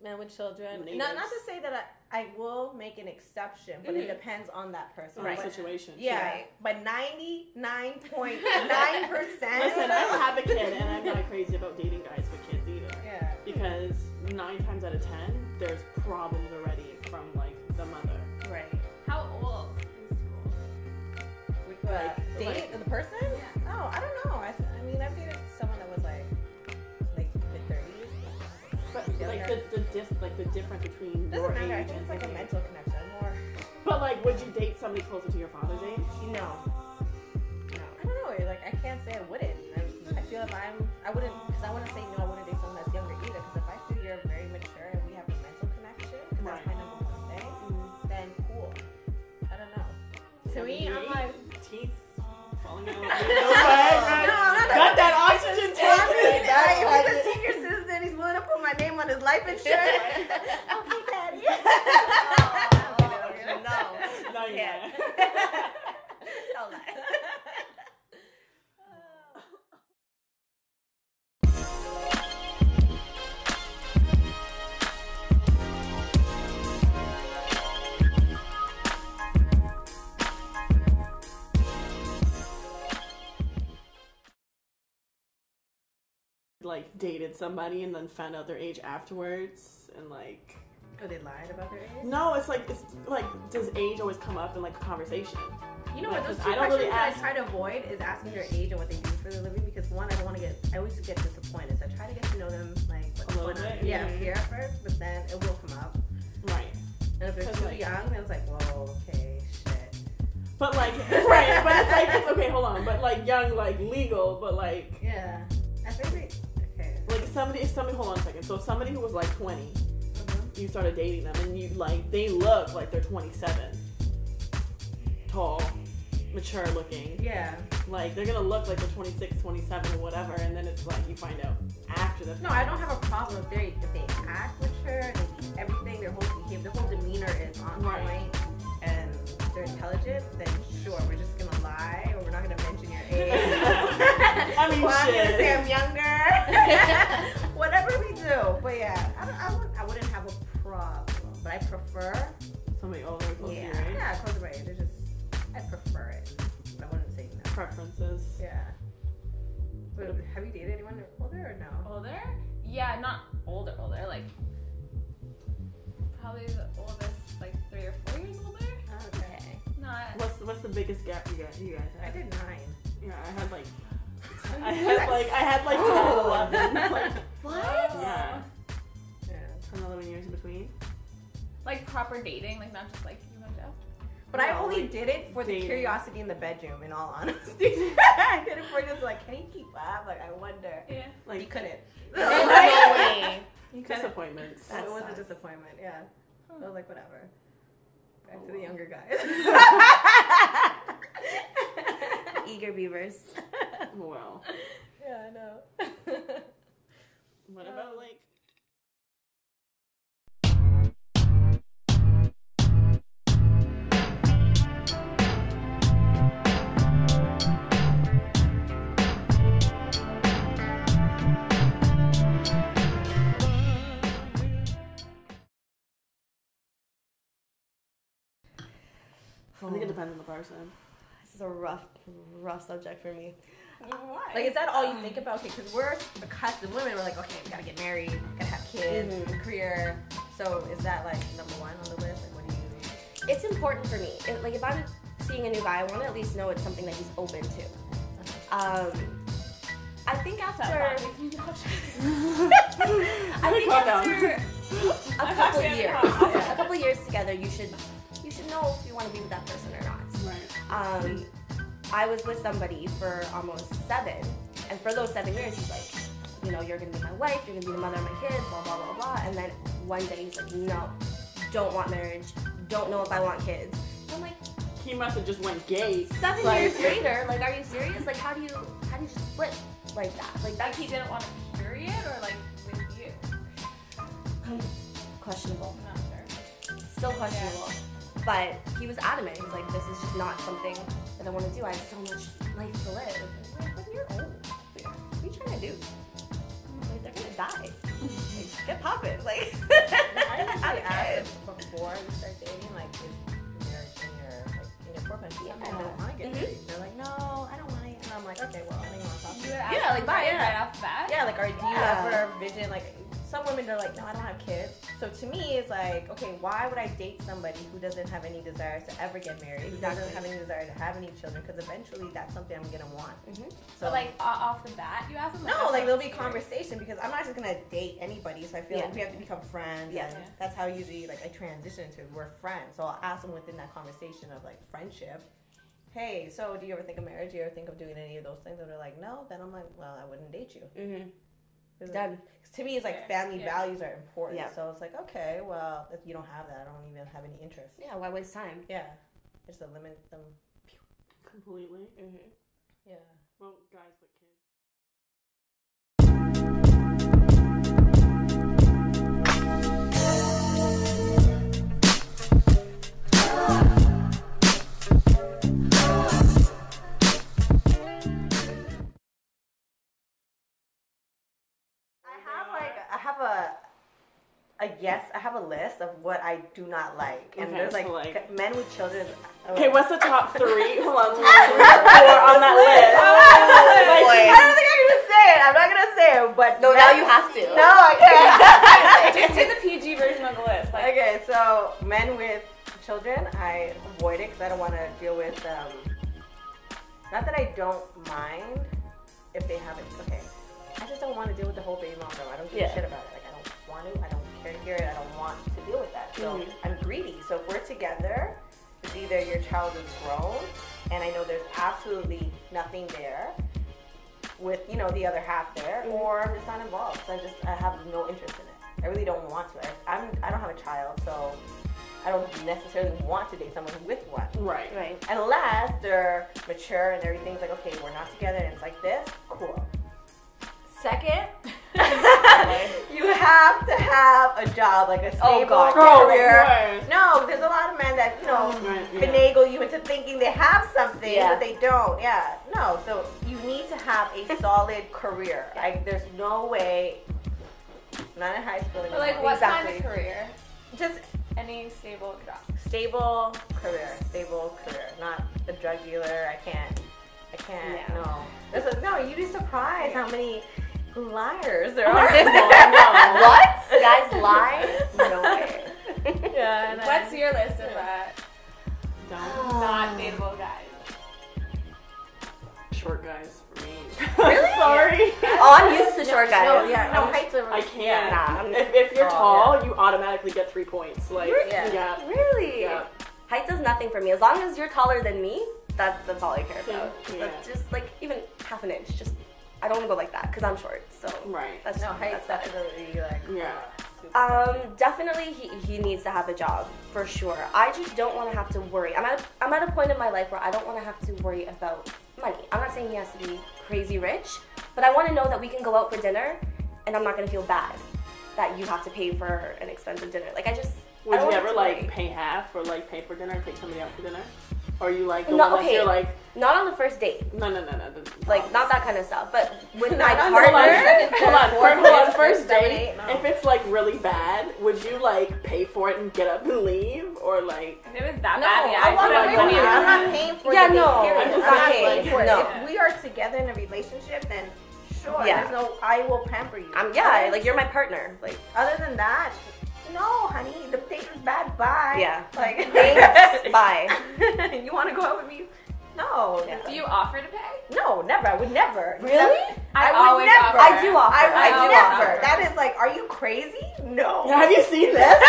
Men with children. Not to say that I will make an exception, but it depends on that person. Right. Situation. Yeah, right. But 99.9%. Listen, I have a kid, and I'm not crazy about dating guys with kids either. Yeah. Because 9 times out of 10, there's problems already from like the mother. Right. How old is too old? Dating the person? Yeah. Oh, I don't know. I mean, I've dated someone that was like mid-30s. But like the difference between doesn't your matter. I age think it's like a and mental connection more. But like, would you date somebody closer to your father's age? No. I don't know. Like, I can't say I wouldn't. I feel if I wouldn't, because I wouldn't say no. I wouldn't date someone that's younger either. Because if I feel you're very mature and we have a mental connection, because that's my number one thing, then cool. I don't know. To me, I'm like teeth falling out. Got that oxygen tank. He's a senior citizen. He's willing to put my name on his life insurance. Okay, Daddy. No, you're Yeah. not. Don't lie. Like dated somebody and then found out their age afterwards and like. Oh, they lied about their age? No, it's like does age always come up in like the conversation? You know like, what? Those I two don't questions really ask. I try to avoid is asking their age and what they do for their living because one, I always get disappointed. So I try to get to know them like what's going on. Yeah, here at first, but then it will come up. Right. And if they're too young, then it's like, whoa, okay, shit. But like, right? But it's like it's okay. Hold on. But like young, like legal, but like. Yeah. I think okay. Like somebody. Hold on a second. So somebody who was like 20. You started dating them and you like they look like they're 27, tall, mature looking. Yeah. Like they're gonna look like they're 26, 27 or whatever, and then it's like you find out after the fact. No, I don't have a problem if they act mature, they everything, their whole demeanor is on point, and they're intelligent. Then sure, we're just gonna lie or we're not gonna mention your age. I mean, well, shit. I'm gonna say I'm younger. Whatever we do, but yeah, I wouldn't have a problem, but I prefer somebody older, close to your age. Yeah, close to my age. I prefer it, but I wouldn't say no. Preferences. Yeah. But have you dated anyone older or no? Older? Yeah, not older. Like probably the oldest, like 3 or 4 years older. Okay. Not. What's the biggest gap you guys had? I did 9. Yeah, I had like 10, 11. Like, what? Yeah. 10, 11 years in between. Like proper dating, like not just like you went out. But I only did it for the curiosity in the bedroom, in all honesty. I did it for just like, can he keep up? Like, I wonder. Yeah. Like, you couldn't. No way. You couldn't. Disappointments. It was a disappointment, yeah. I was like, whatever. Back to the younger guys. Eager beavers. Well. Yeah, I know. What about like... I think it depends on the person. This is a rough subject for me. Why? Like, is that all you think about? Okay, because we're accustomed, women, we're like, okay, we gotta get married, gotta have kids, career. So is that like number 1 on the list? Like, what do you? It's important for me. If I'm seeing a new guy, I want to at least know it's something that he's open to. I think after a couple years together, you should know if you want to be with that person or not. Right. I was with somebody for almost 7, and for those 7 years, he's like, you know, you're gonna be my wife, you're gonna be the mother of my kids, blah blah blah blah. And then one day he's like, no, don't want marriage, don't know if I want kids. And I'm like, he must have just went gay. 7 years later, like, are you serious? Like, how do you just flip like that? Like, that's, he didn't want a period, or like with you? Questionable. I'm not sure. Still questionable. Yeah. But he was adamant. He was like, this is just not something that I want to do. I have so much life to live. And I'm like, but you're old. What are you trying to do? Like, they're gonna die. Like, get poppin'. Like, I usually ask them before we start dating, like, if they're in your foreplay, some men don't want to get married. They're like, no, I don't want to. And I'm like, okay, well, I don't want to talk to you. Yeah, like bye right off the bat. Yeah, like, or do you ever vision, like, some women are like, no, I don't have kids. So to me, it's like, okay, why would I date somebody who doesn't have any desire to ever get married, who doesn't have any desire to have any children? Because eventually that's something I'm going to want. So, like, off the bat, you ask them? No, like, there'll be conversation because I'm not just going to date anybody. So I feel like we have to become friends. Yeah. And that's how usually, like, I transition to we're friends. So I'll ask them within that conversation of, like, friendship. Hey, so do you ever think of marriage? Do you ever think of doing any of those things? And they're like, no. Then I'm like, well, I wouldn't date you. Done. To me, it's like family values are important. Yeah. So it's like, okay, well, if you don't have that, I don't even have any interest. Yeah, why waste time? Yeah. Just to limit them. Completely. Yeah. Well, guys with kids. I have a list of what I do not like. And Okay, there's so, like men with children. Okay, what's the top 3? Hold on, 3 or 4 on that list. I don't think I can even say it. I'm not going to say it, but. No, now you have to. No, I can't. Just do the PG version of the list. Like, Okay, so men with children, I avoid it because I don't want to deal with, not that I don't mind if they have it, okay. I just don't want to deal with the whole baby mom drama. I don't give a shit about it. Like, I don't want to, I don't care to hear it, I don't want to deal with that. So I'm greedy. So if we're together, it's either your child is grown, and I know there's absolutely nothing there with, you know, the other half there, or I'm just not involved. So I have no interest in it. I really don't want to. I don't have a child, so I don't necessarily want to date someone with one. Right. Unless they're mature and everything's like, okay, we're not together and it's like this, cool. Second, you have to have a job, like a stable career. No, there's a lot of men that, you know, finagle you into thinking they have something, but they don't. Yeah, no, so you need to have a solid career. There's no way, not in high school anymore. but like, what kind of career? Just Any stable job. stable career, not a drug dealer. I can't, no. You'd be surprised how many liars there are. What? Guys lie? No way. Yeah. What's your list of not dateable guys? Short guys for me. Really? Sorry. Oh, I'm used to short guys. No, heights are. I can't. Nah, if you're tall, you automatically get 3 points. Like, Really? Yeah. Height does nothing for me. As long as you're taller than me, that's all I care about. Yeah. That's just like even half an inch. Just I don't want to go like that because I'm short. So that's heights definitely like definitely he needs to have a job for sure. I just don't want to have to worry. I'm at a point in my life where I don't want to have to worry about money. I'm not saying he has to be crazy rich, but I want to know that we can go out for dinner and I'm not going to feel bad that you have to pay for an expensive dinner. Like would you ever like pay half or like pay for dinner, take somebody out for dinner? Or are you like the one that you're like not on the first date. No. Like not that kind of stuff. But with my partner, hold on, first date. No. If it's like really bad, would you like pay for it and get up and leave, or like? If it was that No, bad, I'm not paying for Yeah, the no, date, period. I'm just I'm not saying, paying for it. no. If we are together in a relationship, then sure. Yeah. There's no, I will pamper you. Like you're my partner. Like other than that, no, honey, the date is bad. Bye. Yeah. Like thanks. Bye. You want to go out with me? No. Yeah. Do you offer to pay? No, never. I would never. Really? I would always never. offer. I do offer. I do never. offer. That is like, are you crazy? No. Have you seen this?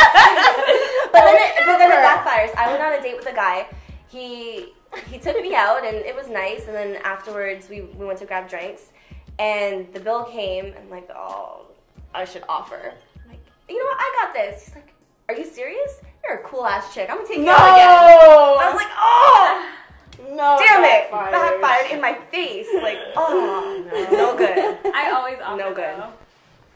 But then it backfires. I went on a date with a guy. He took me out and it was nice. And then afterwards we went to grab drinks, and the bill came. And I'm like, oh, I should offer. I'm like, you know what? I got this. He's like, are you serious? You're a cool ass chick. I'm gonna take you out again. I was like, oh. No, Damn it! backfired. Backfired in my face. Like, oh, no good. I always offer. No good. Though.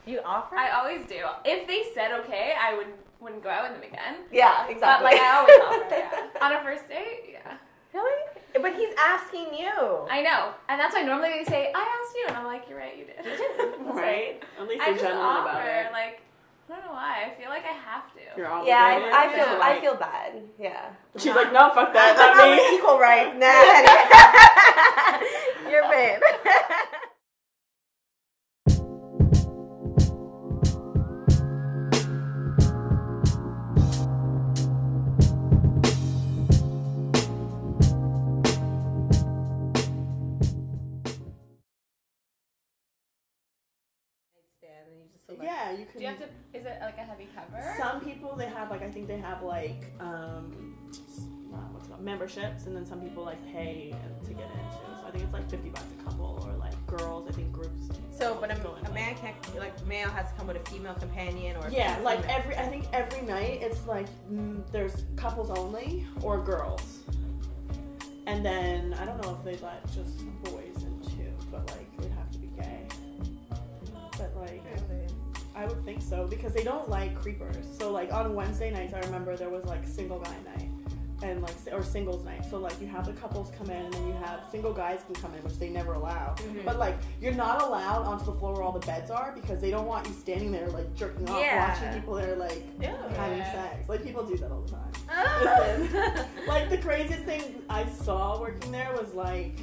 You offer? I always do. If they said okay, I wouldn't go out with them again. Yeah, But exactly. like I always offer. Yeah. On a first date, yeah. Really? But he's asking you. I know, and that's why normally they say I asked you, and I'm like, you're right, you did. Right? At least I you're just genuine offer, about it. like, I don't know why. I feel like I have to. You're obligated. Yeah, I Like, feel bad. Yeah. she's like, no, fuck that. I'm Not not me. equal rights. Nah. You're bad. Yeah, you can. Do you have to? Is it like a heavy cover? Some people they have like I think they have like what's it called, memberships, and then some people like pay to get into. So I think it's like $50 a couple, or like girls. I think groups. So, but a man can't, like, male has to come with a female companion or. Yeah, like I think every night it's like there's couples only or girls, and then I don't know if they let just boys in too, but like it would have to be gay. But like. I would think so, because they don't like creepers. So like on Wednesday nights, I remember there was like single guy night and like, or singles night. So like you have the couples come in, and then you have single guys can come in, which they never allow. Mm-hmm. But like you're not allowed onto the floor where all the beds are, because they don't want you standing there like jerking off, watching people that are like having sex. Like people do that all the time. Listen, like the craziest thing I saw working there was like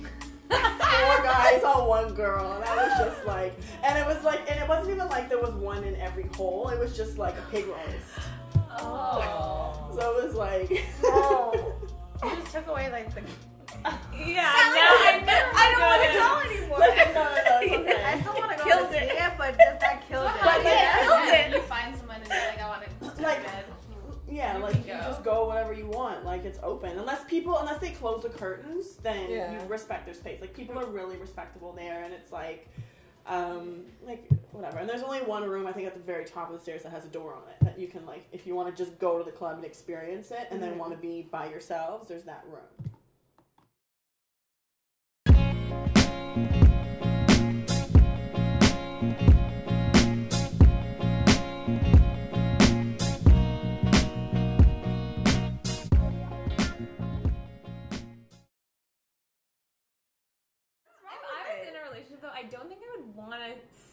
4 guys on 1 girl, and I was just like, and it wasn't even like there was one in every hole. It was just like a pig roast. Oh. So it was like, You just took away like the. Yeah, I don't want to go anymore. Listen, no, it's okay. I still want to go to see it, but just that killed it. But yeah, you find someone and you're like, I want to Like, bed. Yeah, like you just go whatever you want. Like it's open. Unless they close the curtains, then you respect their space. Like people are really respectable there, and it's like whatever. And there's only one room, I think, at the very top of the stairs that has a door on it that you can, like, if you want to just go to the club and experience it, and then want to be by yourselves, there's that room. Though I don't think I would want to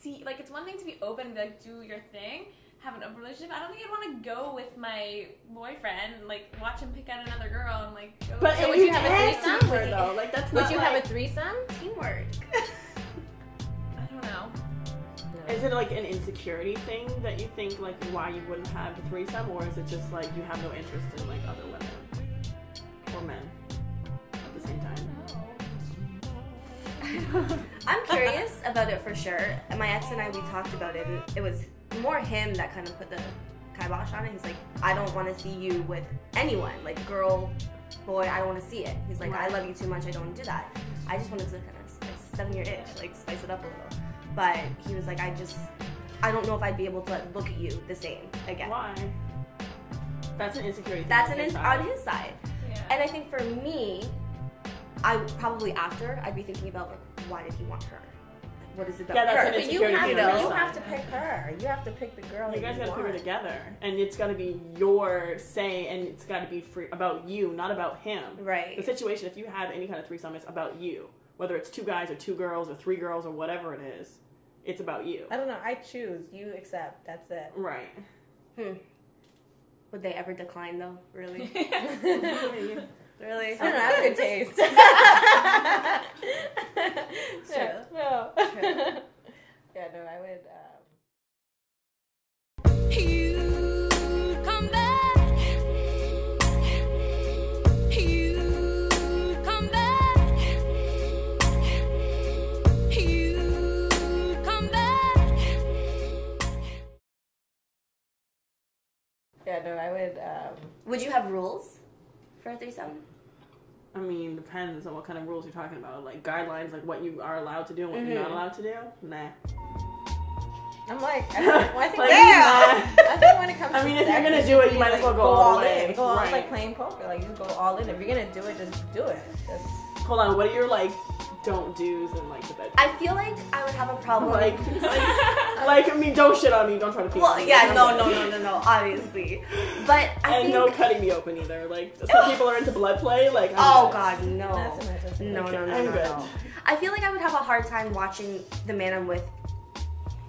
see, like, it's one thing to be open and be like, do your thing, have an open relationship. I don't think I'd want to go with my boyfriend and like watch him pick out another girl and like go. But so would you have a threesome though? Like that's would not you like... have a threesome? Teamwork. I don't know. Is it like an insecurity thing that you think like why you wouldn't have a threesome, or is it just like you have no interest in like other women or men at the same time? I'm curious about it for sure. My ex and I, we talked about it, and it was more him that kind of put the kibosh on it. He's like, I don't want to see you with anyone, like girl, boy, I don't want to see it. He's like, I love you too much, I don't want to do that. I just wanted to kind of 7-year itch, like spice it up a little. But he was like, I don't know if I'd be able to look at you the same again. Why? That's an insecurity thing. That's on his side. Yeah. And I think for me, I probably after I'd be thinking about like, why did he want her? Like, what is it about that's her? an But you insecurity thing. have to pick her. You have to pick the girl. You that guys gotta pick her want. together, and it's gotta be your say, and it's gotta be free about you, not about him. Right. The situation, if you have any kind of threesome, it's about you. Whether it's 2 guys or 2 girls or 3 girls or whatever it is, it's about you. I don't know. I choose. You accept. That's it. Right. Would they ever decline though? Really? Really? I don't know. I have good taste. True. No. Yeah, no, I would. You come back. You come back. You come back. Yeah, no, I would. Would you have rules for a threesome? I mean, depends on what kind of rules you're talking about. Like guidelines, like what you are allowed to do and what you're not allowed to do. Nah. I'm like, I think, Like, I think when it comes to I mean, if sex, you're gonna do it, you might as well go all the way. in. Go all, Right. It's like playing poker. Like, you go all in. If you're gonna do it, just do it. Hold on, what are your like don't do's in like the bedroom? I feel like I would have a problem. Like, I mean, don't shit on me. Don't try to pee. Well, on me. yeah, no, obviously. But I And think. no cutting me open either. Like some people are into blood play. Like Oh I'm God, no. That's amazing. No, I'm good. no. I feel like I would have a hard time watching the man I'm with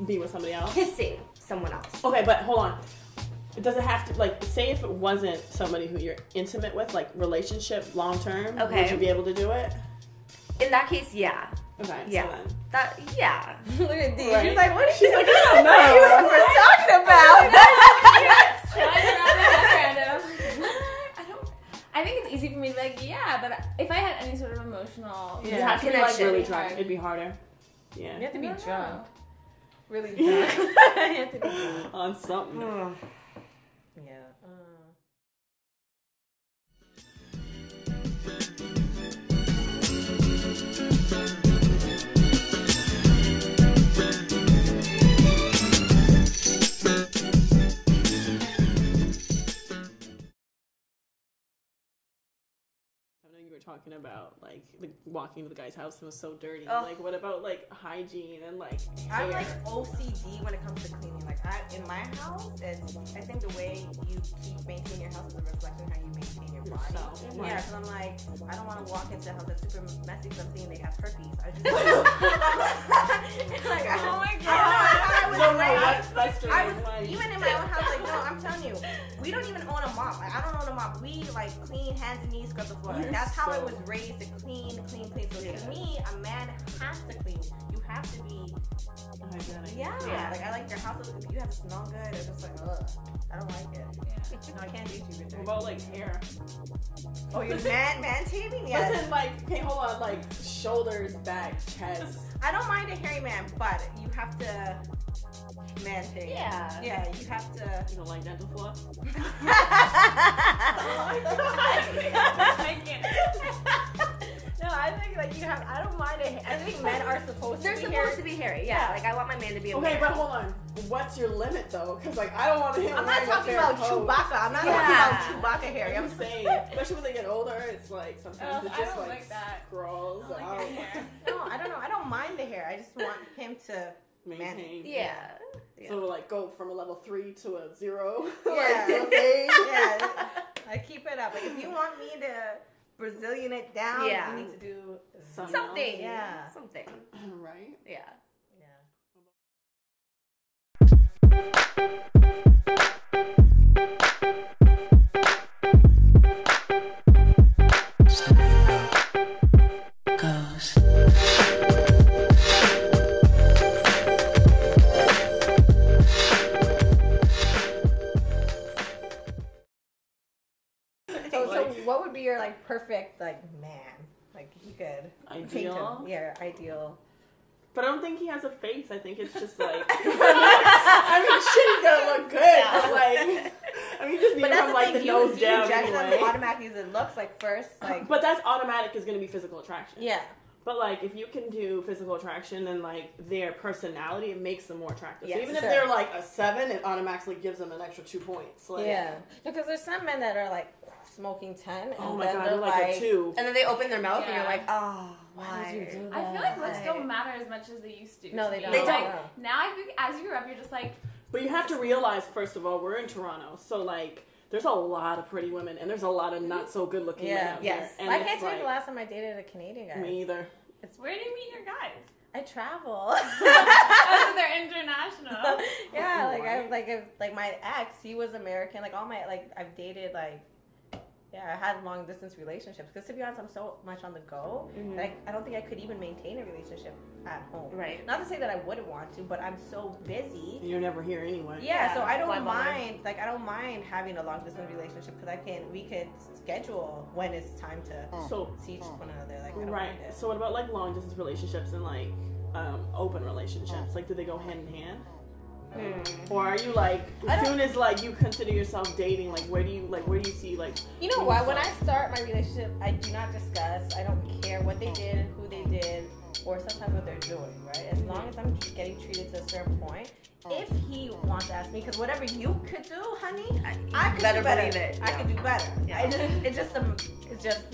Be with somebody else. kissing someone else. Okay, but hold on. Does it have to, like, say if it wasn't somebody who you're intimate with, like, relationship, long term, Okay. would you be able to do it? In that case, yeah. Okay, Yeah. so then. Yeah. Look at Dee. Right. She's like, what is She's she like, I don't know. we're talking about? I think it's easy for me to be like, yeah, but if I had any sort of emotional You have to be, like, connection. really drunk. It'd be harder. Yeah. You have to be I don't drunk. know. Really drunk. You have to be drunk. On something. Yeah. I know you were talking about, like, walking to the guy's house and it was so dirty. Oh. Like, what about, like, hygiene and, like, I'm hair? like OCD when it comes to cleaning. Like in my house, I think the way you keep maintaining your house is a reflection of how you maintain your body. Yourself, Yeah, right. because I'm like, I don't want to walk into a house that's super messy because I'm thinking they have herpes. I just like, Oh my I don't know. No, I was raised. that's true. I was Like, even in my own house, like, no, I'm telling you, we don't even own a mop. Like, I don't own a mop. We like clean hands and knees, scrub the floor. Like, You're that's how I so- was raised to clean. So to me, a man has to clean. You have to be, hygienic. yeah. Like I like your house. You have to smell good. It's just like, ugh, I don't like it. Yeah. No, I can't date you. What about, like, hair? Oh, you're man taping? Yeah. Listen, like, okay, hold on, like, shoulders, back, chest. I don't mind a hairy man, but you have to man tape. Yeah. Yeah, you have to. You don't like dental floss? I can't. No, I think like you have. I don't mind it. I think men are supposed They're to be supposed hairy. to be hairy. Yeah. Like I want my man to be a Okay, man. but hold on. What's your limit, though? Because, like, I don't want to hit I'm not talking about Chewbacca. I'm not Yeah. talking about Chewbacca hairy. I'm saying, especially when they get older, it's like sometimes it I just don't like like that. scrolls I don't out. like your hair. No, I don't know. I don't mind the hair. I just want him to Maintain. Yeah. So like go from a level 3 to a 0. Yeah. Like, do a fade. Yeah, I keep it up. Like if you want me to Brazilian it down, Yeah. you need to do Something. Yeah. Something. Right. Yeah. So what would be your like perfect like man? Like you could paint Ideal. him. Yeah, ideal. But I don't think he has a face. I think it's just like I mean shit's gonna look good, but like I mean you just need But to that's have the like thing. the You nose down judge them anyway. automatically as it looks like first. Like But that's automatic is gonna be physical attraction. yeah. But like if you can do physical attraction and like their personality, it makes them more attractive. Yes, so even if sure. they're like a 7, it automatically gives them an extra 2 points. Like, Yeah. Because there's some men that are like smoking 10 and oh my then god, they're they're like a 2. And then they open their mouth and Yeah. you're like, oh, Why did you do I feel like looks Right. don't matter as much as they used to. No, to they me. don't. They Like, don't. now I think as you grow up, you're just like, But you have to realize, first of all, we're in Toronto, so like there's a lot of pretty women and there's a lot of not so good looking men Yeah. out Yes. here. And I it's can't tell you like, the last time I dated a Canadian guy. me either. where do you meet your guys? I travel. Oh, so they're international. Yeah, like Why? like my ex, he was American. Like all my I've dated like I had long distance relationships because to be honest, I'm so much on the go. Like I don't think I could even maintain a relationship at home. Right. Not to say that I wouldn't want to, but I'm so busy. You're never here anyway. Yeah, so I why don't bother? mind. Like I don't mind having a long distance relationship because we could schedule when it's time to So see one another. Like I don't right. mind it. So what about like long distance relationships and like open relationships? Like do they go hand in hand? Or are you like as soon as like you consider yourself dating, like where do you see like You know what? When I start my relationship, I do not discuss. I don't care what they did, who they did, or sometimes what they're doing, right? As long as I'm getting treated to a certain point. If he wants to ask me, because whatever you could do, honey, I could better do better. believe it. I Yeah. could do better. Yeah. It's just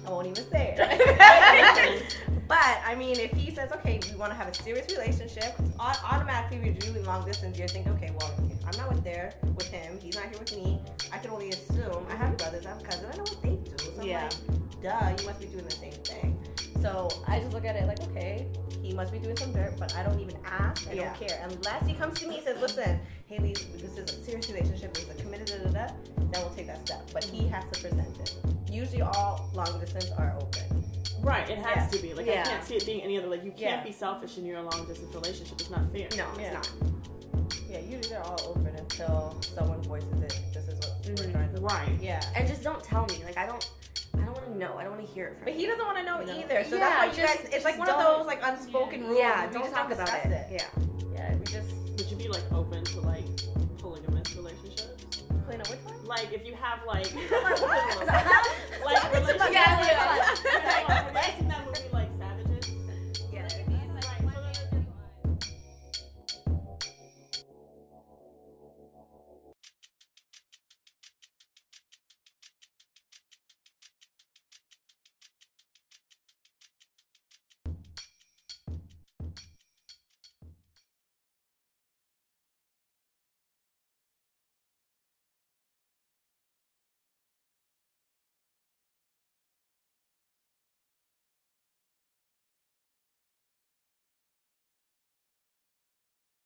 I won't even say it. But I mean, if he says, okay, we want to have a serious relationship, automatically if you're doing long distance, you're thinking, okay, well, I'm not with him, he's not here with me. I can only assume. I have brothers, I have cousins, I know what they do. So I'm Yeah. like, duh, you must be doing the same thing. So I just look at it like, okay, he must be doing some dirt, but I don't even ask. I Yeah. don't care. Unless he comes to me and says, listen, Haley, this is a serious relationship. This is a committed, then we'll take that step. But he has to present it. Usually all long distance are open. Right, it has Yeah. to be. Like, Yeah. I can't see it being any other. Like, you can't Yeah. be selfish in your long distance relationship. It's not fair. No, Yeah. it's not. Yeah, usually they're all open until someone voices it. This is what we're Mhm. trying to. Right. Yeah. And just don't tell me. Like, I don't want to know. I don't want to hear it from But he you. doesn't want to know No. either. So Yeah, that's why you just- guys. It's like just one of don't- those like unspoken rules. Yeah, We don't just talk about discuss it. Yeah. Yeah, we just Would you be, like, open to, like, polygamous relationships? clean up which one. Like, if you have, like... Like what? like, Talking to my yeah, family. like,